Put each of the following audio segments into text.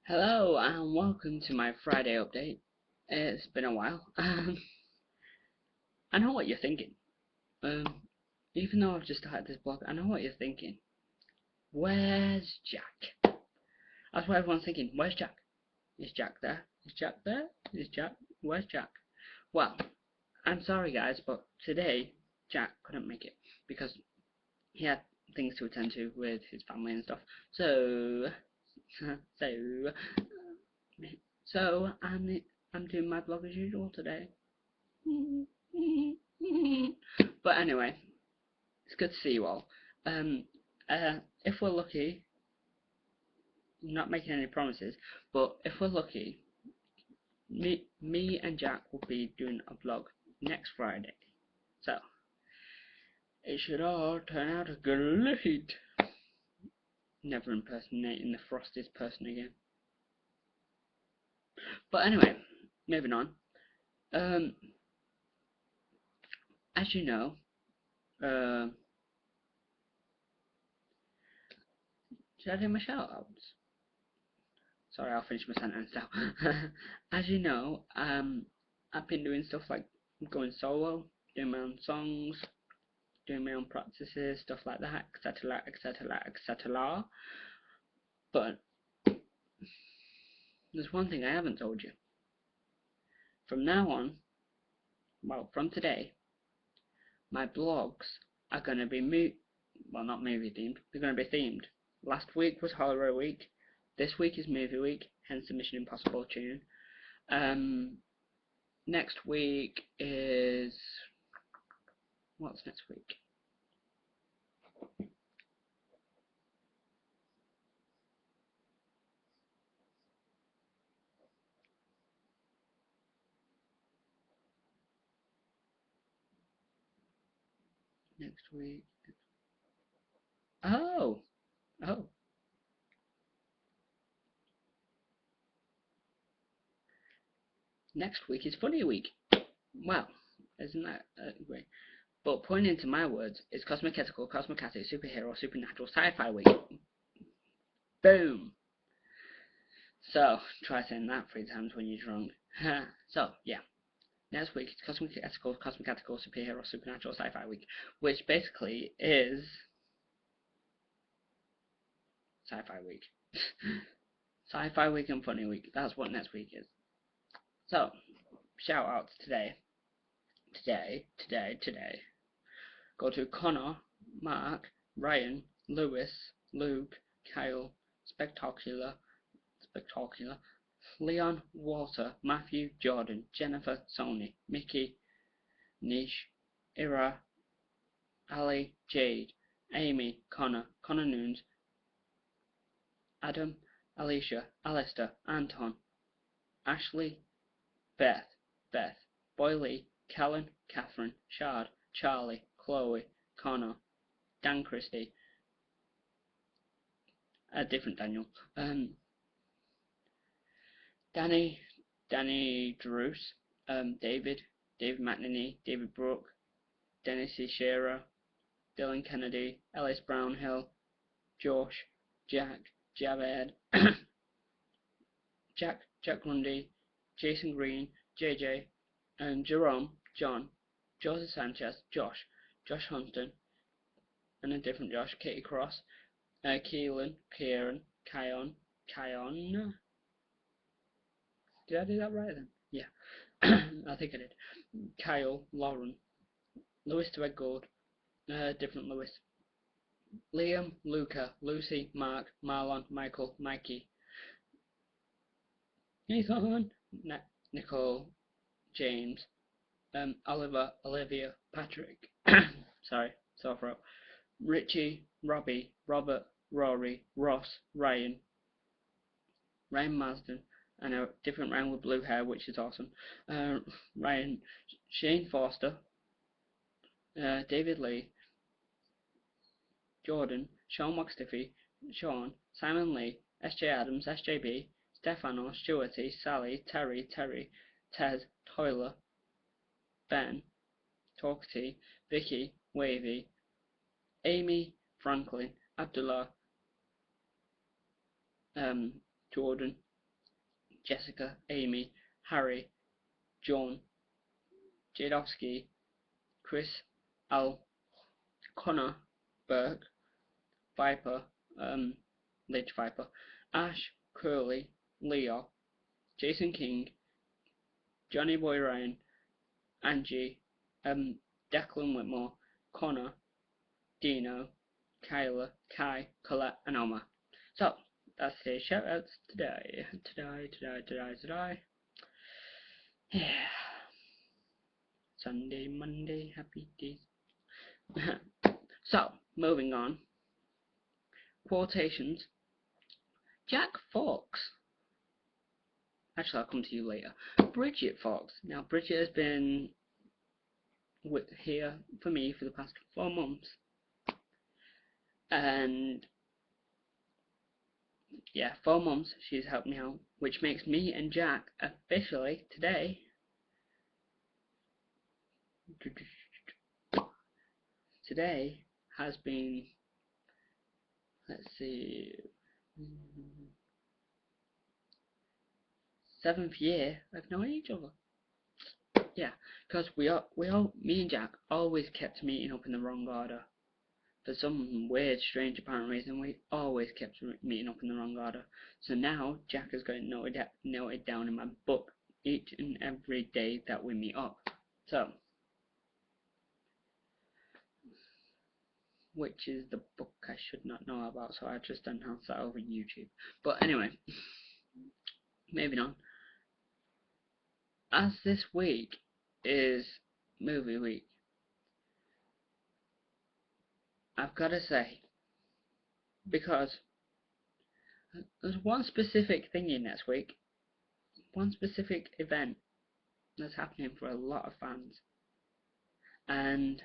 Hello and welcome to my Friday update. It's been a while. I know what you're thinking. Um, Even though I've just started this blog, I know what you're thinking. Where's Jack? That's what everyone's thinking. Where's Jack? Is Jack there? Is Jack there? Is Jack? Where's Jack? Well, I'm sorry guys, but today Jack couldn't make it because he had things to attend to with his family and stuff. So, so So I'm doing my vlog as usual today. But anyway, it's good to see you all. Um, if we're lucky, I'm not making any promises, but if we're lucky, me and Jack will be doing a vlog next Friday. So it should all turn out great. Never impersonating the Frosties person again. But anyway, moving on. Um, as you know, should I do my shout outs? Sorry, I'll finish my sentence now. As you know, I've been doing stuff like going solo, doing my own songs, doing my own practices, stuff like that, etc, etc, etc. But there's one thing I haven't told you. From now on, well, from today, my blogs are going to be not movie themed, they're going to be themed. Last week was horror week, this week is movie week, hence the Mission Impossible tune. Next week is... what's next week? Next week... oh! Oh! Next week is Funny Week! Wow! Isn't that great? But pointing to my words, it's Cosmic Ethical, Cosmicatic, Superhero, Supernatural, Sci-Fi Week! Boom! So, try saying that 3 times when you're drunk. So, yeah. Next week, it's Cosmic Ethical, Superhero, Supernatural, Sci-Fi Week, which basically is Sci-Fi Week. Sci-Fi Week and Funny Week. That's what next week is. So, shout outs today. Today. Go to Connor, Mark, Ryan, Lewis, Luke, Kyle, Spectacular, Leon, Walter, Matthew, Jordan, Jennifer, Sony, Mickey, Nish, Ira, Ali, Jade, Amy, Connor, Noons, Adam, Alicia, Alistair, Anton, Ashley, Beth, Boyley, Callan, Catherine, Shard, Charlie, Chloe, Connor, Dan Christie, a different Daniel, Danny Drews, David McNaney, David Brooke, Dennis Shearer, Dylan Kennedy, Ellis Brownhill, Josh, Jack, Javed, Jack Grundy, Jason Green, JJ, Jerome, John, Joseph Sanchez, Josh Hunston, and a different Josh, Katie Cross, Keelan, Kieran, Kion. Did I do that right then? Yeah, I think I did. Kyle, Lauren, Lewis to Ed Gold, different Lewis, Liam, Luca, Lucy, Mark, Marlon, Michael, Mikey, Nathan, Nicole, James, Oliver, Olivia, Patrick, sorry, sore throat, Richie, Robbie, Robert, Rory, Ross, Ryan Marsden, and a different Ryan with blue hair, which is awesome, Ryan, Shane Forster, David Lee, Jordan, Sean Moxtiffy, Sean, Simon Lee, S.J. Adams, S.J.B., Stefano, Stewarty, Sally, Terry, Tez, Toiler, Ben, Talkty, Vicky, Wavy, Amy, Franklin, Abdullah, Jordan, Jessica, Amy, Harry, John, Jadowski, Chris, Al, Connor, Burke, Viper, Lich Viper, Ash, Curly, Leo, Jason King, Johnny Boy Ryan, Angie, Declan Whitmore, Connor, Dino, Kyla, Kai, Colette, and Omar. So, that's today's shoutouts today. Today. Yeah. Sunday, Monday, happy days. So, moving on. Quotations. Jack Fox. Actually, I'll come to you later. Bridget Fox. Now, Bridget has been here for me for the past 4 months. And, yeah, 4 months she's helped me out. Which makes me and Jack officially, today has been, let's see, 7th year of knowing each other. Yeah, because me and Jack always kept meeting up in the wrong order. For some weird, strange, apparent reason, we always kept meeting up in the wrong order. So now Jack has got it noted down in my book each and every day that we meet up. So, which is the book I should not know about, so I just announced that over YouTube. But anyway, moving on. As this week is movie week, I've got to say, because there's one specific thing in this week, one specific event that's happening for a lot of fans, and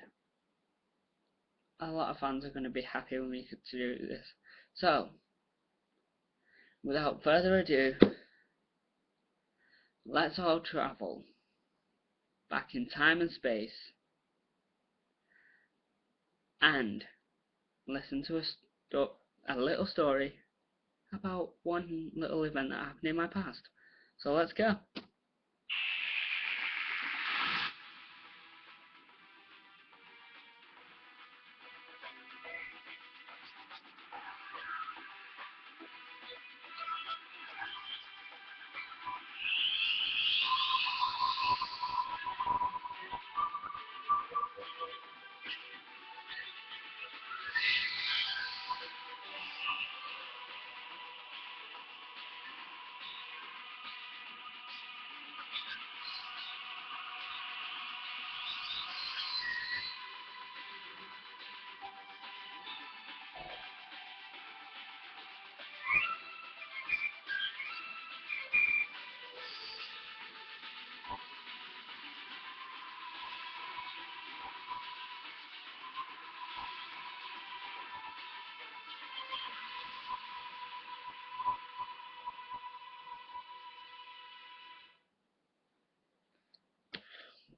a lot of fans are going to be happy when we get to do this. So, without further ado, let's all travel back in time and space and listen to a little story about one little event that happened in my past. So let's go.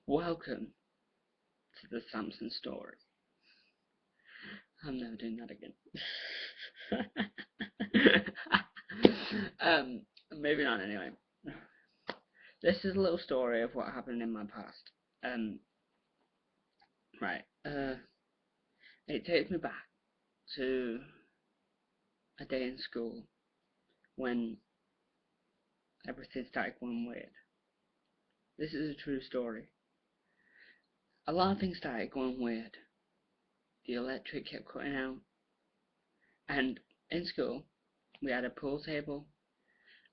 Welcome to the Samson story. I'm never doing that again. Moving on anyway. This is a little story of what happened in my past. Right. It takes me back to a day in school when everything started going weird. This is a true story. A lot of things started going weird. The electric kept cutting out, and in school we had a pool table,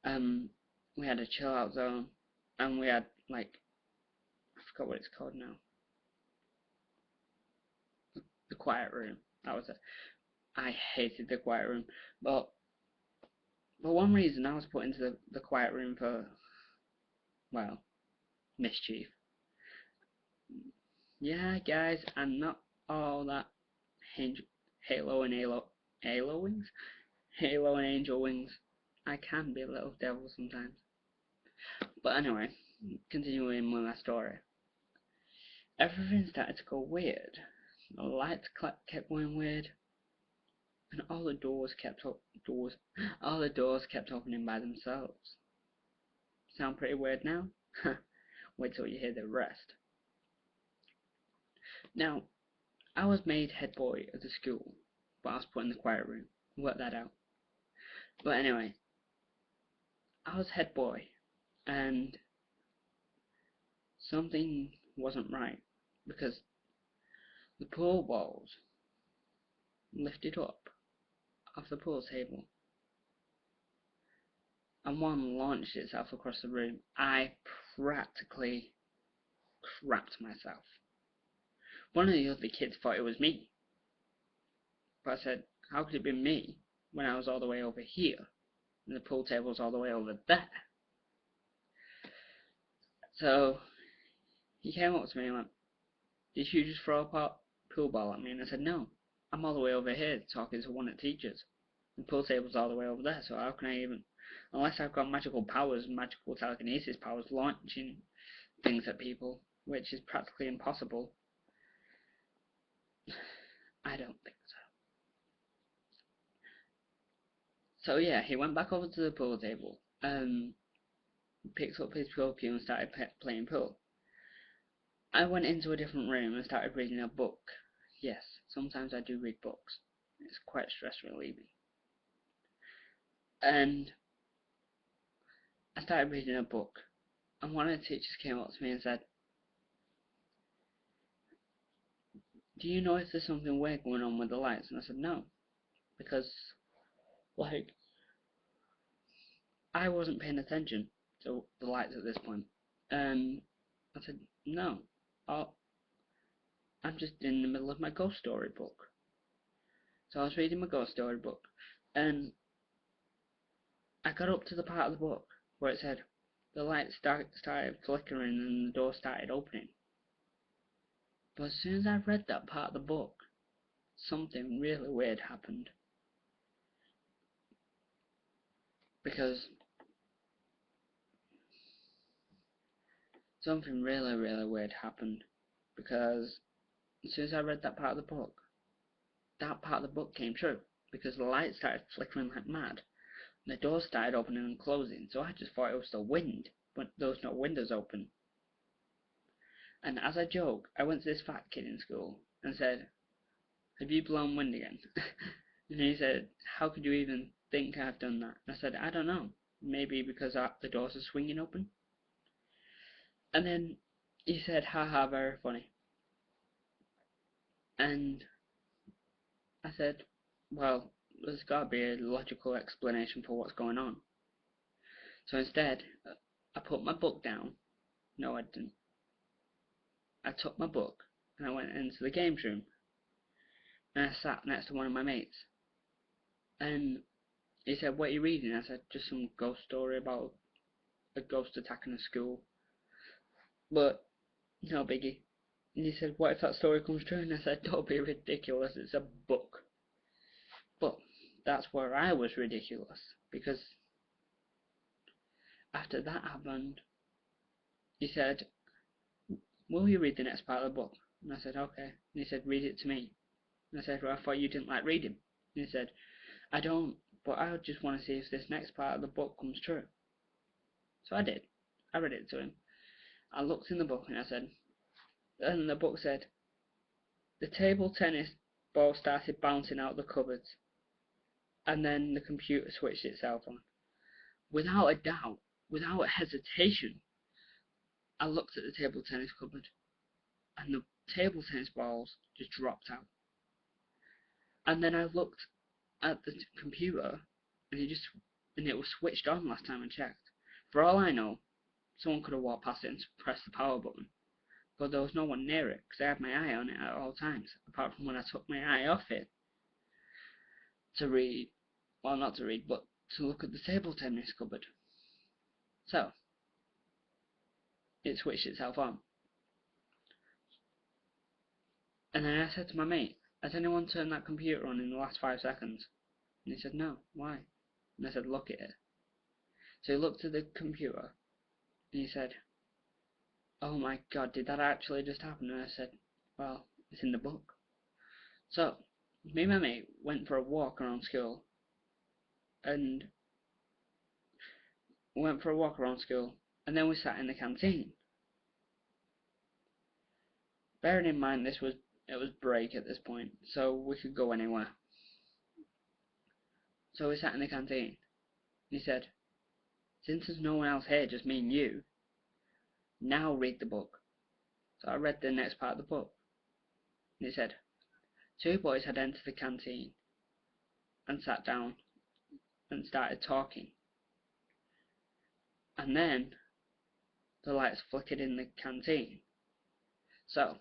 we had a chill out zone, and we had, like, I forgot what it's called now, the quiet room. That was it. I hated the quiet room, but for one reason I was put into the quiet room for, well, mischief. Yeah, guys, I'm not all that Halo and Halo and Angel Wings. I can be a little devil sometimes. But anyway, continuing with my story. Everything started to go weird. The lights kept going weird, and all the doors kept opening by themselves. Sound pretty weird now? Wait till you hear the rest. Now, I was made head boy of the school, but I was put in the quiet room. Work that out. But anyway, I was head boy, and something wasn't right, because the pool balls lifted up off the pool table, and one launched itself across the room. I practically crapped myself. One of the other kids thought it was me, but I said, how could it be me when I was all the way over here, and the pool table was all the way over there? So he came up to me and went, did you just throw a pool ball at me? And I said, no, I'm all the way over here talking to one of the teachers. The pool table's all the way over there, so how can I even, unless I've got magical powers, magical telekinesis powers, launching things at people, which is practically impossible. I don't think so. So yeah, he went back over to the pool table, picked up his pool cue and started playing pool. I went into a different room and started reading a book. Yes, sometimes I do read books. It's quite stress relieving. And I started reading a book, and one of the teachers came up to me and said, do you know if there's something weird going on with the lights? And I said, no, because, like, I wasn't paying attention to the lights at this point. And I said, no, I'm just in the middle of my ghost story book. So I was reading my ghost story book, and I got up to the part of the book where it said the lights started flickering and the door started opening. But as soon as I read that part of the book, something really weird happened. Because something really, really weird happened. Because as soon as I read that part of the book, that part of the book came true. Because the lights started flickering like mad. And the doors started opening and closing. So I just thought it was the wind, but there was no windows open. And as a joke, I went to this fat kid in school and said, have you blown wind again? And he said, how could you even think I've done that? And I said, I don't know. Maybe because the doors are swinging open. And then he said, haha, very funny. And I said, well, there's got to be a logical explanation for what's going on. So instead, I put my book down. No, I didn't. I took my book and I went into the games room. And I sat next to one of my mates. And he said, what are you reading? I said, just some ghost story about a ghost attacking a school. But, no biggie. And he said, what if that story comes true? And I said, don't be ridiculous, it's a book. But that's where I was ridiculous. Because after that happened, he said, will you read the next part of the book? And I said, okay. And he said, read it to me. And I said, well, I thought you didn't like reading. And he said, I don't, but I just want to see if this next part of the book comes true. So I did. I read it to him. I looked in the book and I said, and the book said, the table tennis ball started bouncing out the cupboards, and then the computer switched itself on. Without a doubt, without hesitation, I looked at the table tennis cupboard, and the table tennis balls just dropped out. And then I looked at the computer, and it was switched on last time I checked. For all I know, someone could have walked past it and pressed the power button. But there was no one near it, because I had my eye on it at all times, apart from when I took my eye off it to read, well, not to read, but to look at the table tennis cupboard. So, it switched itself on. And then I said to my mate, has anyone turned that computer on in the last 5 seconds? And he said, no, why? And I said, look at it. So he looked at the computer, and he said, oh my god, did that actually just happen? And I said, well, it's in the book. So, me and my mate went for a walk around school, and And then we sat in the canteen. Bearing in mind it was break at this point, so we could go anywhere. So we sat in the canteen. He said, "Since there's no one else here, just me and you, now read the book." So I read the next part of the book. And he said, two boys had entered the canteen and sat down and started talking. And then the lights flickered in the canteen. So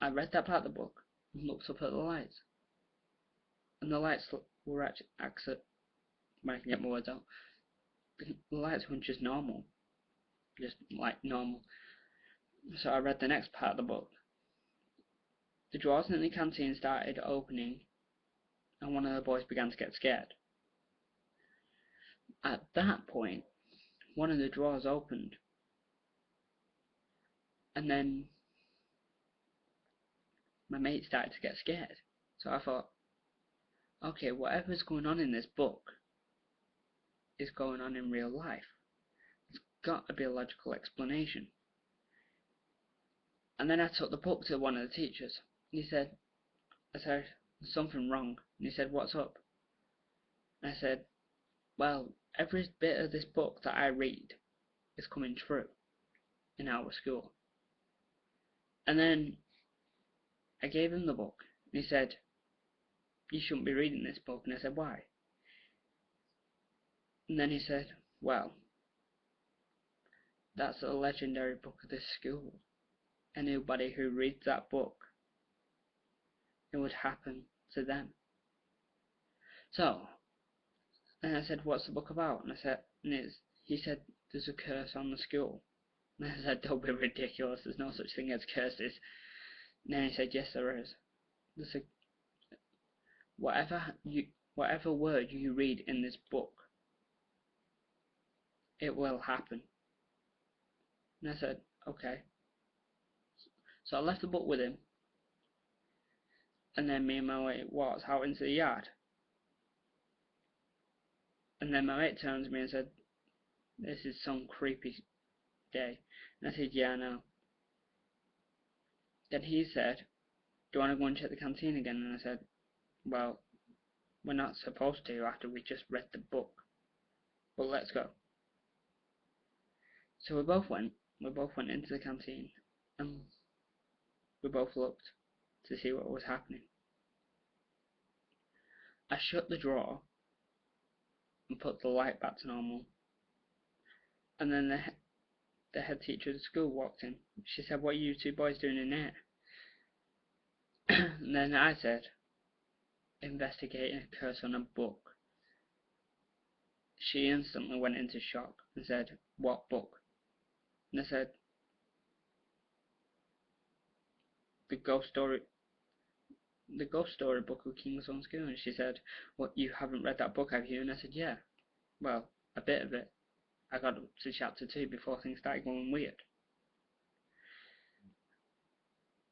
I read that part of the book and looked up at the lights. And the lights were actually, when I can get my words out, the lights weren't just normal. Just like normal. So I read the next part of the book. The drawers in the canteen started opening, and one of the boys began to get scared. At that point, one of the drawers opened, and then my mate started to get scared. So I thought, okay, whatever's going on in this book is going on in real life. It's got to be a logical explanation. And then I took the book to one of the teachers. And I said, "There's something wrong." And he said, "What's up?" And I said, "Well, every bit of this book that I read is coming true in our school." And then I gave him the book. And he said, "You shouldn't be reading this book." And I said, "Why?" And then he said, "Well, that's a legendary book of this school. Anybody who reads that book, it would happen to them." So, and I said, "What's the book about?" And I said, he said, "There's a curse on the school." And I said, "Don't be ridiculous, there's no such thing as curses." And then he said, "Yes, there is. There's a, whatever word you read in this book, it will happen." And I said, "Okay." So I left the book with him, and then me and my mate walked out into the yard. And then my mate turned to me and said, "This is some creepy day." And I said, "Yeah, I know." Then he said, "Do you want to go and check the canteen again?" And I said, "Well, we're not supposed to after we just read the book, but let's go." So we both went into the canteen, and we both looked to see what was happening. I shut the drawer and put the light back to normal, and then the head teacher of the school walked in. She said, "What are you two boys doing in there?" And then I said, "Investigating a curse on a book." She instantly went into shock and said, "What book?" And I said, the ghost story book of King's Own School." And she said, "What, you haven't read that book, have you?" And I said, "Yeah, well, a bit of it. I got up to chapter 2 before things started going weird."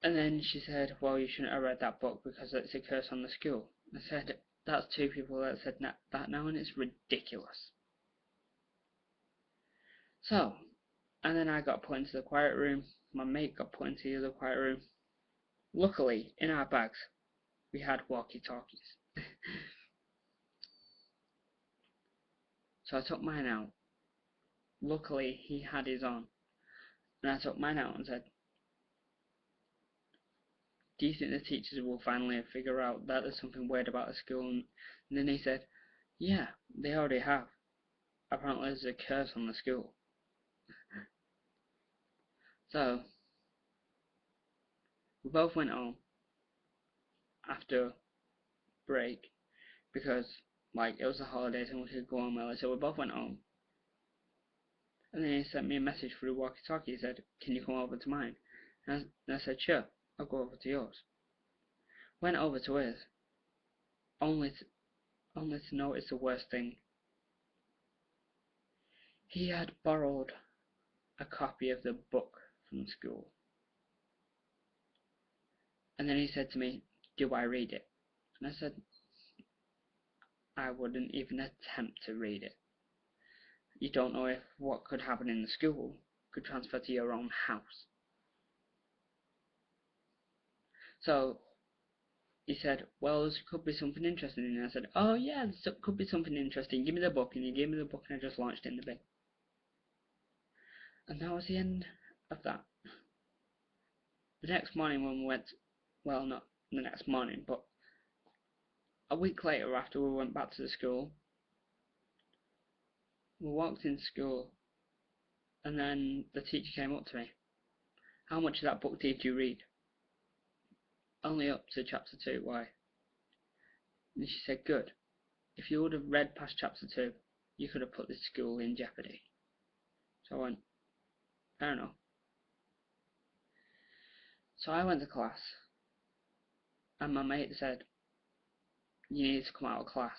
And then she said, "Well, you shouldn't have read that book because it's a curse on the school." I said, "That's two people that said that now, and it's ridiculous." So, and then I got put into the quiet room. My mate got put into the other quiet room. Luckily, in our bags, we had walkie-talkies. So I took mine out. Luckily, he had his on. And I took mine out and said, "Do you think the teachers will finally figure out that there's something weird about the school?" And then he said, "Yeah, they already have. Apparently there's a curse on the school." So, we both went home after break because, like, it was the holidays and we could go home early. So we both went home. And then he sent me a message through walkie-talkie. He said, "Can you come over to mine?" And I said, "Sure, I'll go over to yours." Went over to his, only to notice the worst thing. He had borrowed a copy of the book from school. And then he said to me, "Do I read it?" And I said, "I wouldn't even attempt to read it." you don't know if what could happen in the school could transfer to your own house. So he said, well, there could be something interesting in it. I said, oh yeah, there could be something interesting. Give me the book. And he gave me the book and I just launched it in the bin. And that was the end of that. The next morning when we went, well, not the next morning, but a week later after we went back to the school, we walked in school and then the teacher came up to me. How much of that book did you read? Only up to chapter 2, why? And she said, good. If you would have read past chapter 2, you could have put this school in jeopardy. So I went, I don't know. So I went to class, and my mate said, you need to come out of class.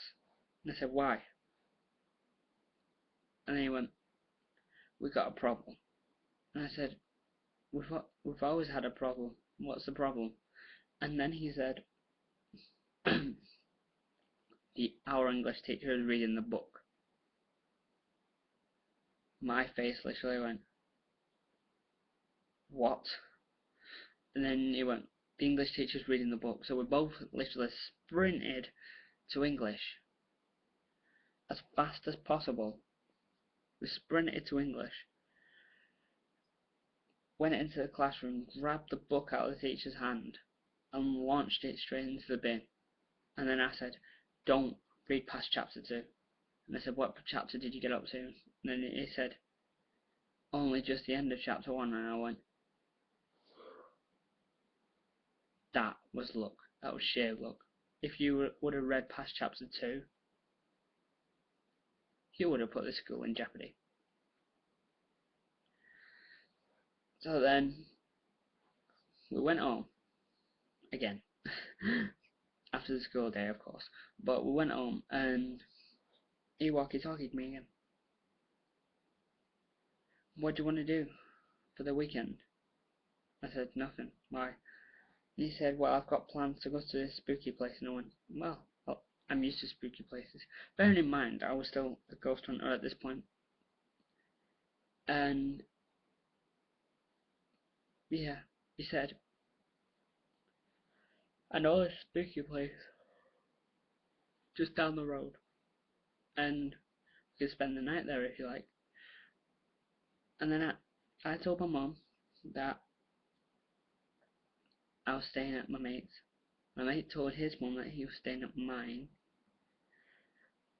And I said, why? And then he went, we've got a problem. And I said, we've always had a problem. What's the problem? And then he said, our English teacher is reading the book. My face literally went, what? And then he went, the English teacher's reading the book. So we both literally sprinted to English as fast as possible. We sprinted to English, went into the classroom, grabbed the book out of the teacher's hand and launched it straight into the bin. And then I said, don't read past chapter 2. And I said, what chapter did you get up to? And then he said, only just the end of chapter 1. And I went, that was luck. That was sheer luck. If you would have read past chapter 2, you would have put the school in jeopardy. So then, we went home, again, after the school day of course, but we went home and he walkie-talkied me again. What do you want to do for the weekend? I said, nothing. Why? He said, well, I've got plans to go to this spooky place. And I went, well, I'm used to spooky places. Bearing in mind, I was still a ghost hunter at this point. And, yeah, he said, I know this spooky place just down the road. And you can spend the night there if you like. And then I told my mum that I was staying at my mate's. My mate told his mum that he was staying at mine.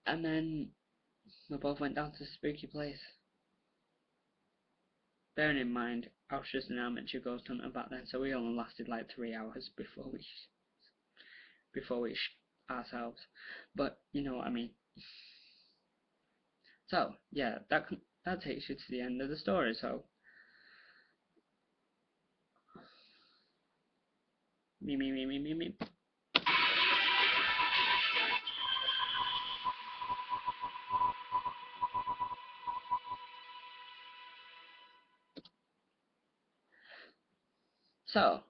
And then we both went down to the spooky place. Bearing in mind, I was just an amateur ghost hunter back then, so we only lasted like 3 hours before we ourselves. But you know what I mean. So yeah, that takes you to the end of the story. So me. So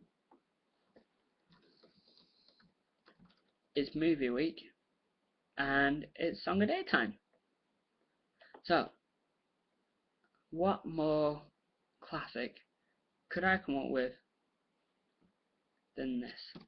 it's movie week, and it's song a day time. So what more classic could I come up with than this?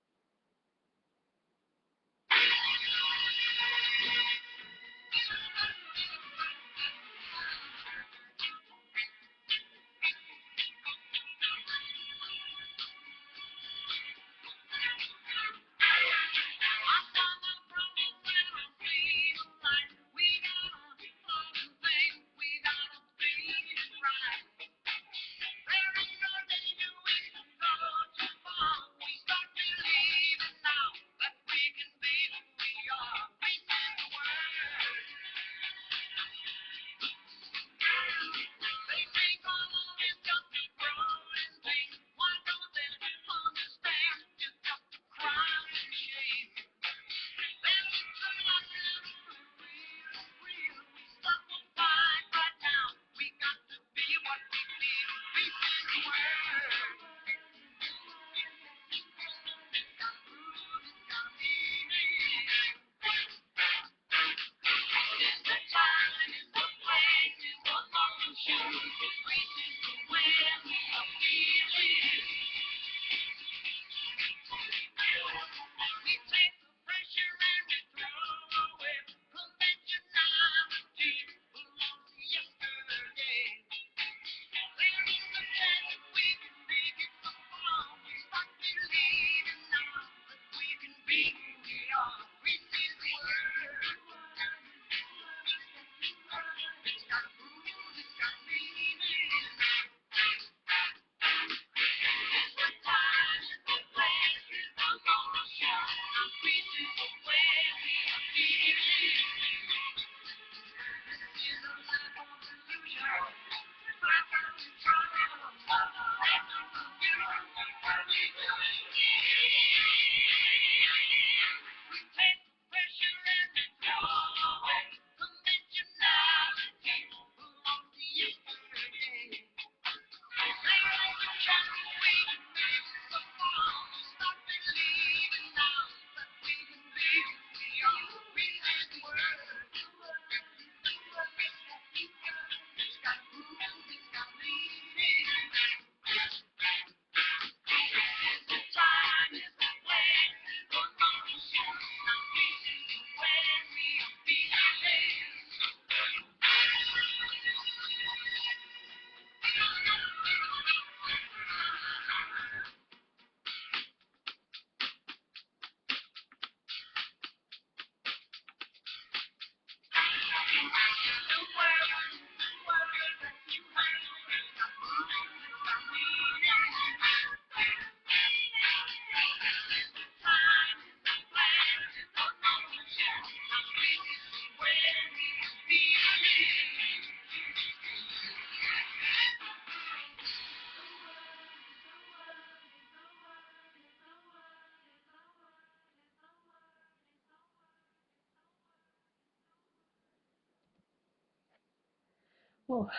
Oh,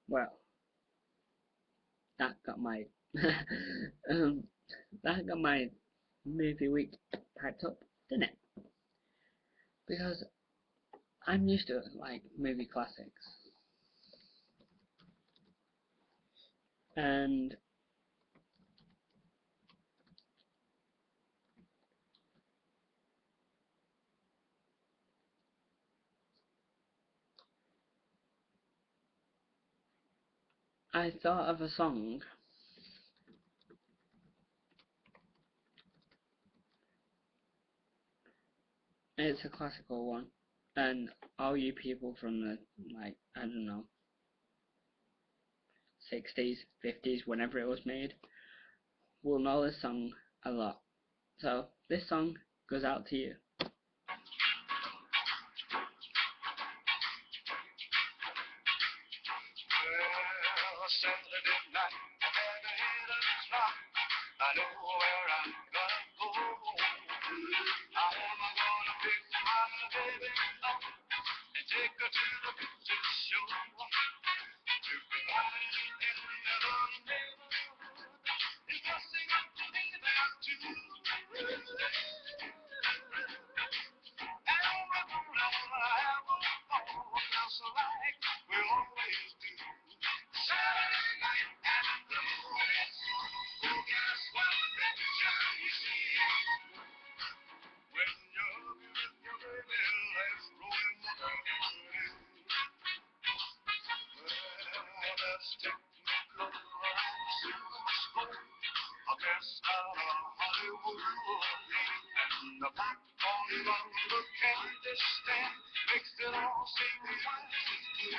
well, that got my um, that got my movie week packed up, didn't it? Because I'm used to like movie classics, and I thought of a song. It's a classical one, and all you people from the like I don't know 60s, 50s, whenever it was made, will know this song a lot. So this song goes out to you. Well, Saturday night, I had a head of rock. I know where I'm gonna go. I'm gonna pick my baby up and take her to the picture show. To be riding in the neighborhood and dressing up to be there too. And we're gonna have a ball just like we always do. Saturday night at the movies. Guess what picture you see? When you're with your baby, let's roll in the dark. Well, that's technical and super sport. I guess out of Hollywood and the popcorn on the candy stand makes it all seem nice and blue.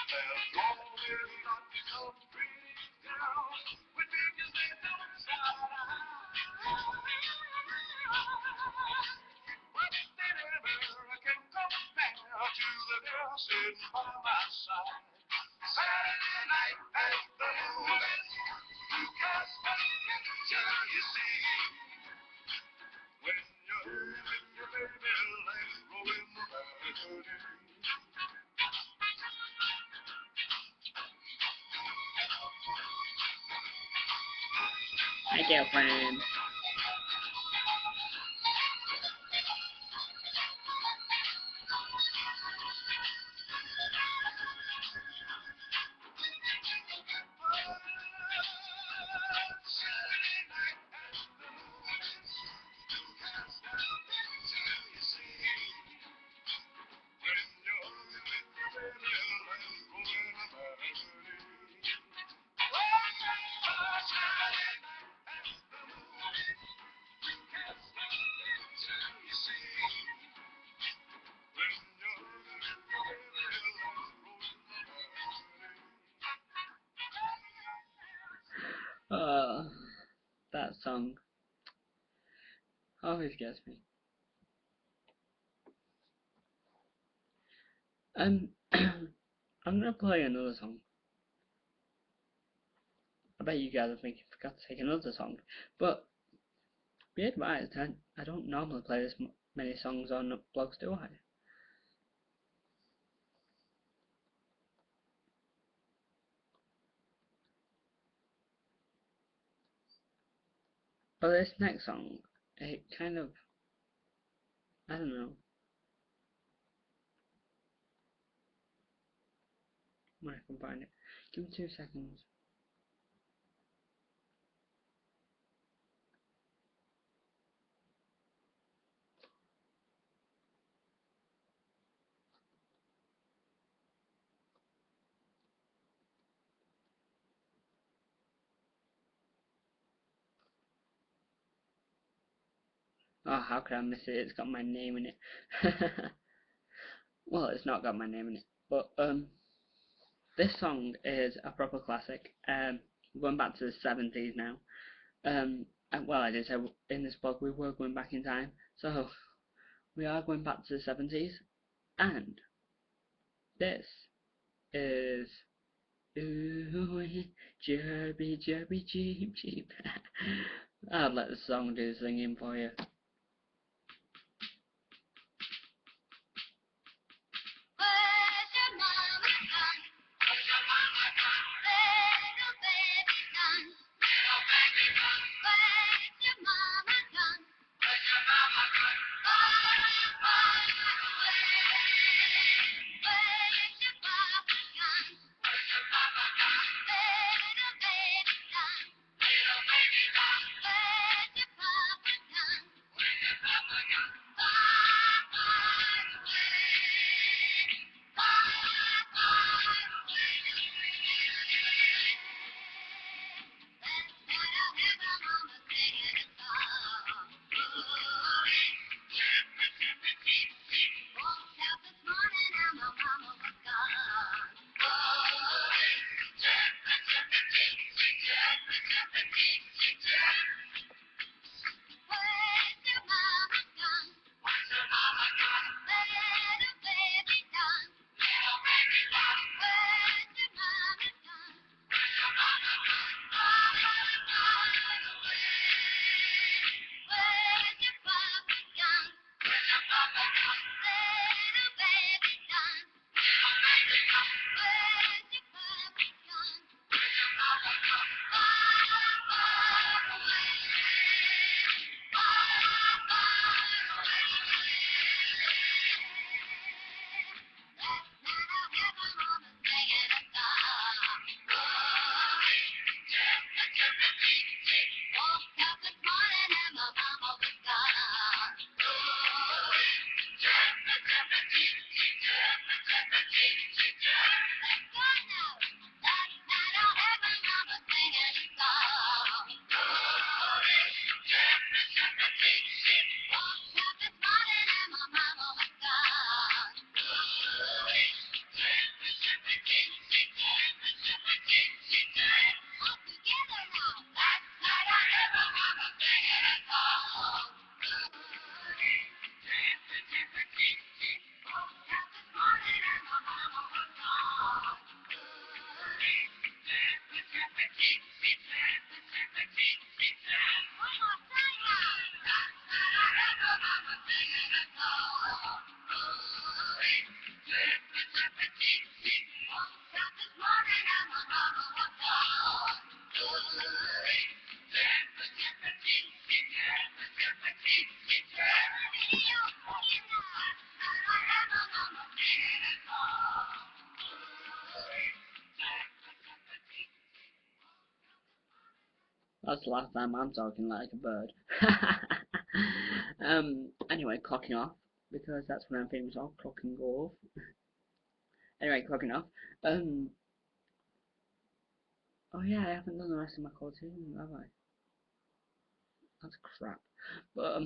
There's always lots of pretty girls with figures they don't start out. But they never can compare to the girl sitting by my side. Saturday night at the movies. Cause what picture you see when you're with your baby, let's roll in the melody. Hi, girlfriend. Saturday night at the movies. Cause what picture you see when you're with your baby, let's roll in the melody. Oh, Saturday night at the movies. Cause what picture you see when you're with your baby, let's roll in the melody. That song always gets me. Um, I'm gonna play another song. I bet you guys are thinking I forgot to take another song, but be advised, I don't normally play this many songs on blogs, do I? But this next song, it kind of, I don't know, where I can find it. Give me 2 seconds. Oh, how could I miss it? It's got my name in it. Well, it's not got my name in it, but this song is a proper classic. Going back to the 70s now. Well, I did say in this blog we were going back in time, so we are going back to the 70s, and this is ooh, chirpy, chirpy, cheep, cheep. I'll let the song do the singing for you. That's the last time I'm talking like a bird. Anyway, clocking off, because that's what I'm famous of, clocking off. Anyway, clocking off. Um, oh yeah, I haven't done the rest of my quotation, have I? That's crap. But,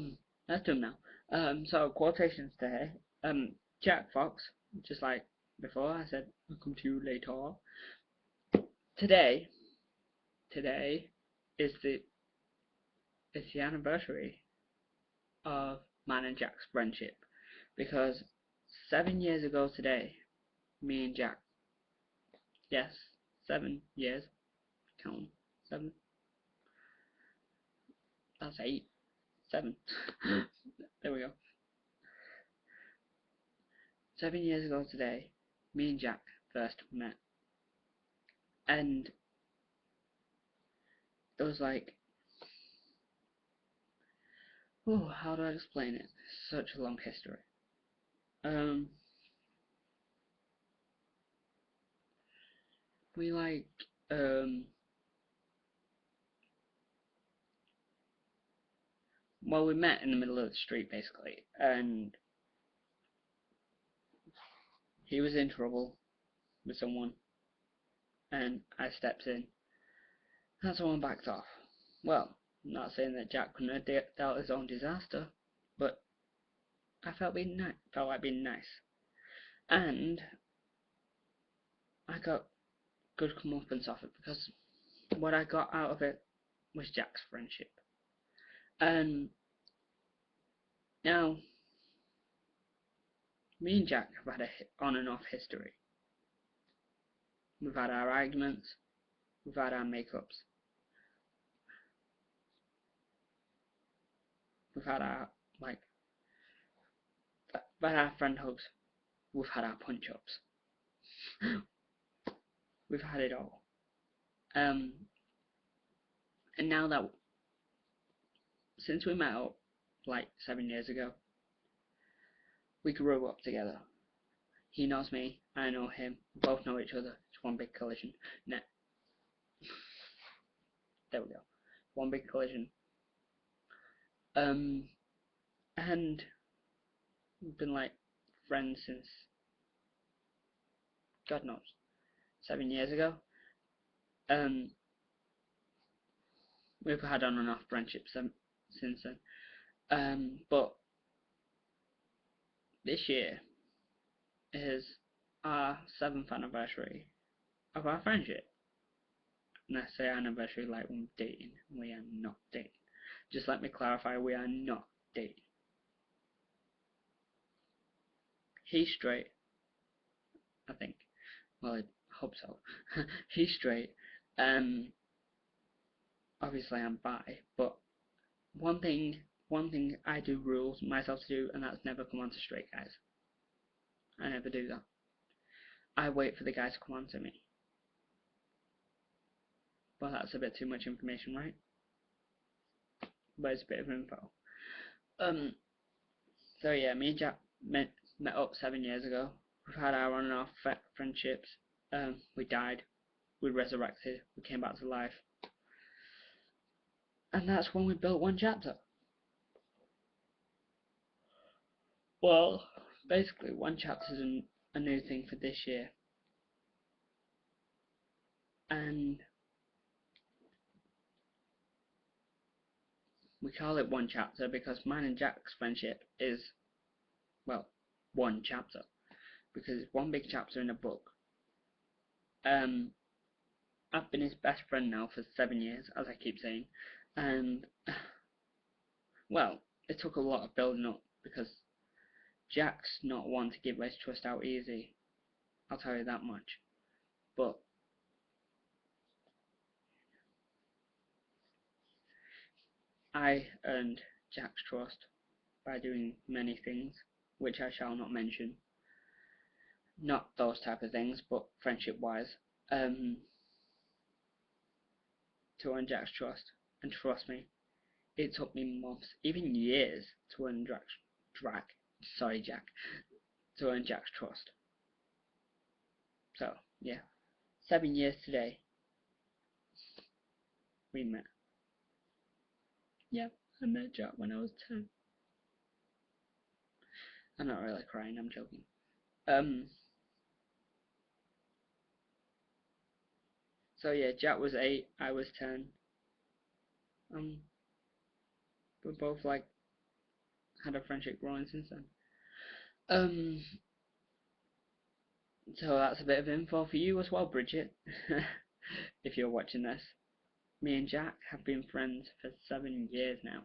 let's do them now. So quotations today. Jack Fox, just like before, I said, I'll come to you later. Today, today is the anniversary of mine and Jack's friendship, because 7 years ago today, me and Jack, yes, 7 years, count 7, that's 8, 7, there we go. 7 years ago today, me and Jack first met, and it was like, oh, how do I explain it? Such a long history. Um, we like, um, well, we met in the middle of the street basically, and he was in trouble with someone, and I stepped in, and someone backed off. Well, I'm not saying that Jack couldn't have dealt his own disaster, but I felt like being nice, and I got good comeuppance off it, because what I got out of it was Jack's friendship. And now, me and Jack have had a on and off history. We've had our arguments, we've had our makeups, we've had our, like, we've had our friend hugs, we've had our punch ups. We've had it all. And now that, since we met up, like 7 years ago, we grew up together. He knows me, I know him, we both know each other. It's one big collision. There we go. One big collision. And we've been like friends since, God knows, 7 years ago. We've had on and off friendships since then. But this year is our 7th anniversary of our friendship. And I say anniversary like we're dating. We are not dating. Just let me clarify, we are not dating. He's straight, I think. Well, I hope so. He's straight. Obviously I'm bi, but one thing I do rules myself to do, and that's never come on to straight guys. I never do that. I wait for the guys to come on to me. Well, that's a bit too much information, right? But it's a bit of info. So yeah, me and Jack met up 7 years ago. We've had our on and off friendships. We died, we resurrected, we came back to life, and that's when we built one chapter. Well, basically, one chapter is a new thing for this year, and we call it one chapter because mine and Jack's friendship is, well, one chapter, because it's one big chapter in a book. I've been his best friend now for 7 years, as I keep saying, and well, it took a lot of building up, because Jack's not one to give his trust out easy, I'll tell you that much. But I earned Jack's trust by doing many things, which I shall not mention. Not those type of things, but friendship-wise. To earn Jack's trust, and trust me, it took me months, even years, to earn Jack, to earn Jack's trust. So yeah, 7 years today we met. Yeah, I met Jack when I was 10. I'm not really crying, I'm joking. So yeah, Jack was 8, I was 10. Um, we both like had a friendship growing since then. Um, so that's a bit of info for you as well, Bridget. If you're watching this, me and Jack have been friends for 7 years now.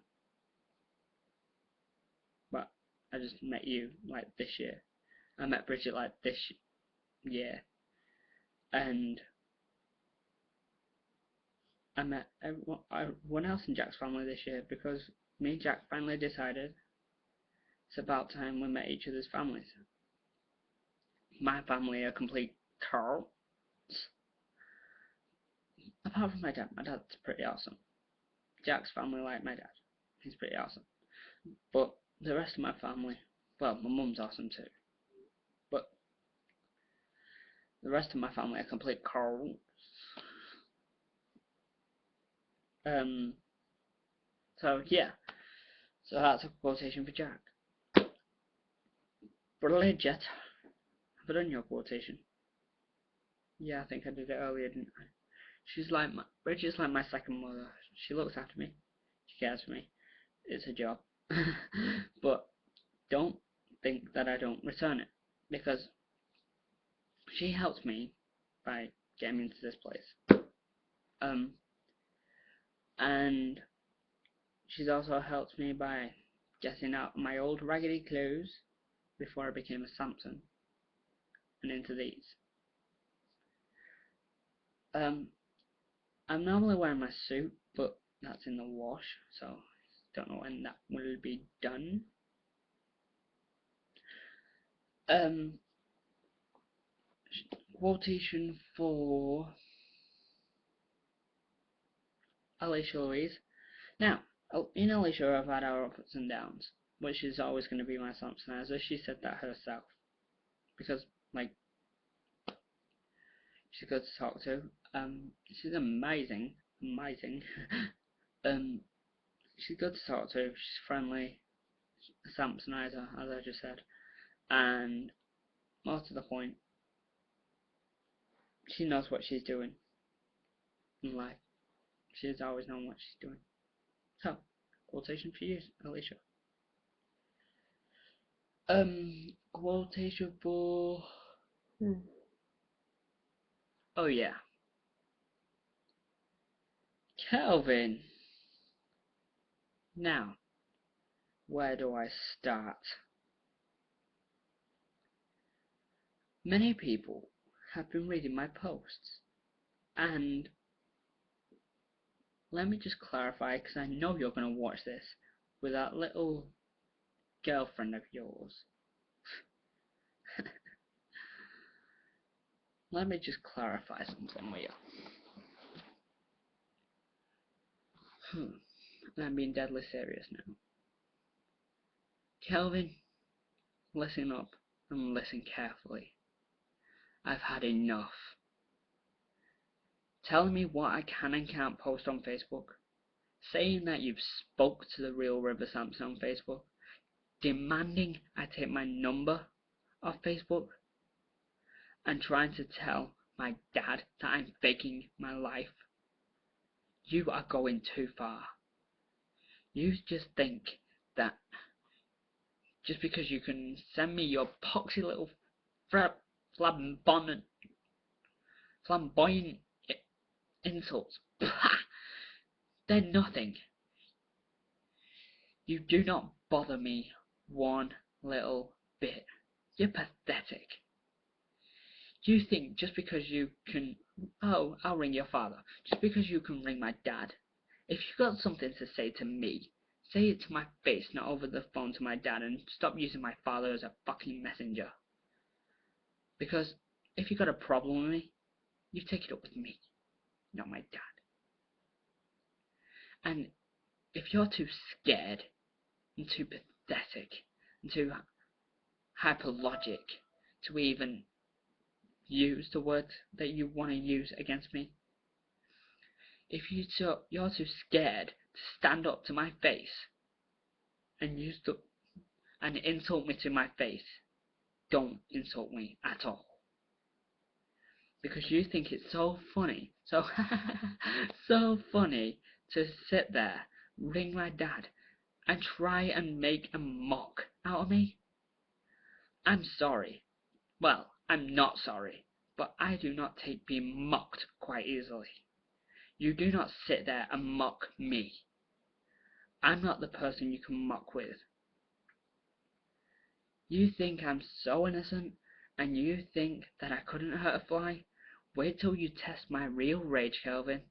But I just met you like this year. I met Bridget like this year, and I met everyone else in Jack's family this year because me and Jack finally decided it's about time we met each other's families. My family are complete cults. Apart from my dad's pretty awesome. Jack's family like my dad. He's pretty awesome. But the rest of my family, well, my mum's awesome too. But the rest of my family are complete cults. So yeah. So that's a quotation for Jack. Bridget, have I done your quotation? Yeah, I think I did it earlier, didn't I? Bridget's like my second mother. She looks after me. She cares for me. It's her job. But don't think that I don't return it, because she helped me by getting me into this place. And she's also helped me by getting out my old raggedy clothes before I became a Samson and into these. I'm normally wearing my suit, but that's in the wash, so don't know when that will be done. Quotation for Alicia Louise. Now, in Alicia, I've had our ups and downs, which is always going to be my Samson, as she said that herself, because like she's good to talk to. She's amazing. um, she's good to talk to. She's friendly, a Samsonizer, as I just said, and more to the point, she knows what she's doing in life. She's always known what she's doing. So, quotation for you, Alicia. Quotation for. Oh yeah, Kelvin. Now, where do I start? Many people have been reading my posts, and let me just clarify, because I know you're going to watch this with that little girlfriend of yours. Let me just clarify something with you. I'm being deadly serious now. Kelvin, listen up and listen carefully. I've had enough. Telling me what I can and can't post on Facebook, saying that you've spoke to the real River Samson on Facebook, demanding I take my number off Facebook, and trying to tell my dad that I'm faking my life. You are going too far. You just think that just because you can send me your poxy little flamboyant insults, they're nothing. You do not bother me one little bit. You're pathetic. You think just because you can, oh, I'll ring your father, just because you can ring my dad, if you've got something to say to me, say it to my face, not over the phone to my dad, and stop using my father as a fucking messenger. Because if you've got a problem with me, you take it up with me, not my dad. And if you're too scared and too pathetic and too hyperlogic to even use the words that you want to use against me, if you're too scared to stand up to my face and and insult me to my face, don't insult me at all. Because you think it's so funny, so funny to sit there, ring my dad, and try and make a mock out of me. I'm sorry. Well, I'm not sorry, but I do not take being mocked quite easily. You do not sit there and mock me. I'm not the person you can mock with. You think I'm so innocent, and you think that I couldn't hurt a fly? Wait till you test my real rage, Kelvin,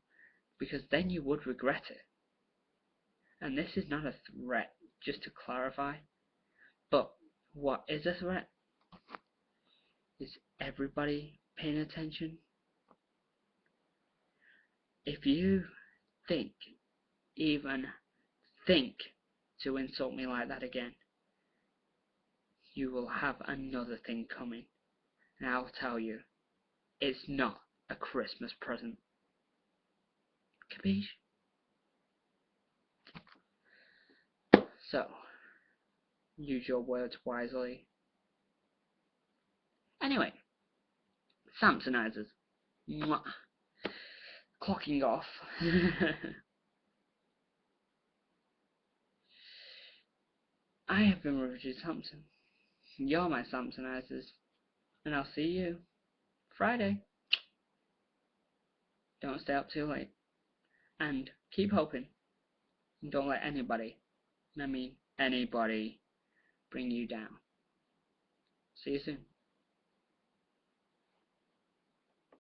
because then you would regret it. And this is not a threat, just to clarify. But what is a threat? Is everybody paying attention? If you even think to insult me like that again, you will have another thing coming. And I'll tell you, it's not a Christmas present. Capiche? So, use your words wisely. Anyway, Samsonizers. Mwah. Clocking off. I have been Richard Thompson. You're my Samsonizers. And I'll see you Friday. Don't stay up too late. And keep hoping. And don't let anybody, and I mean anybody, bring you down. See you soon.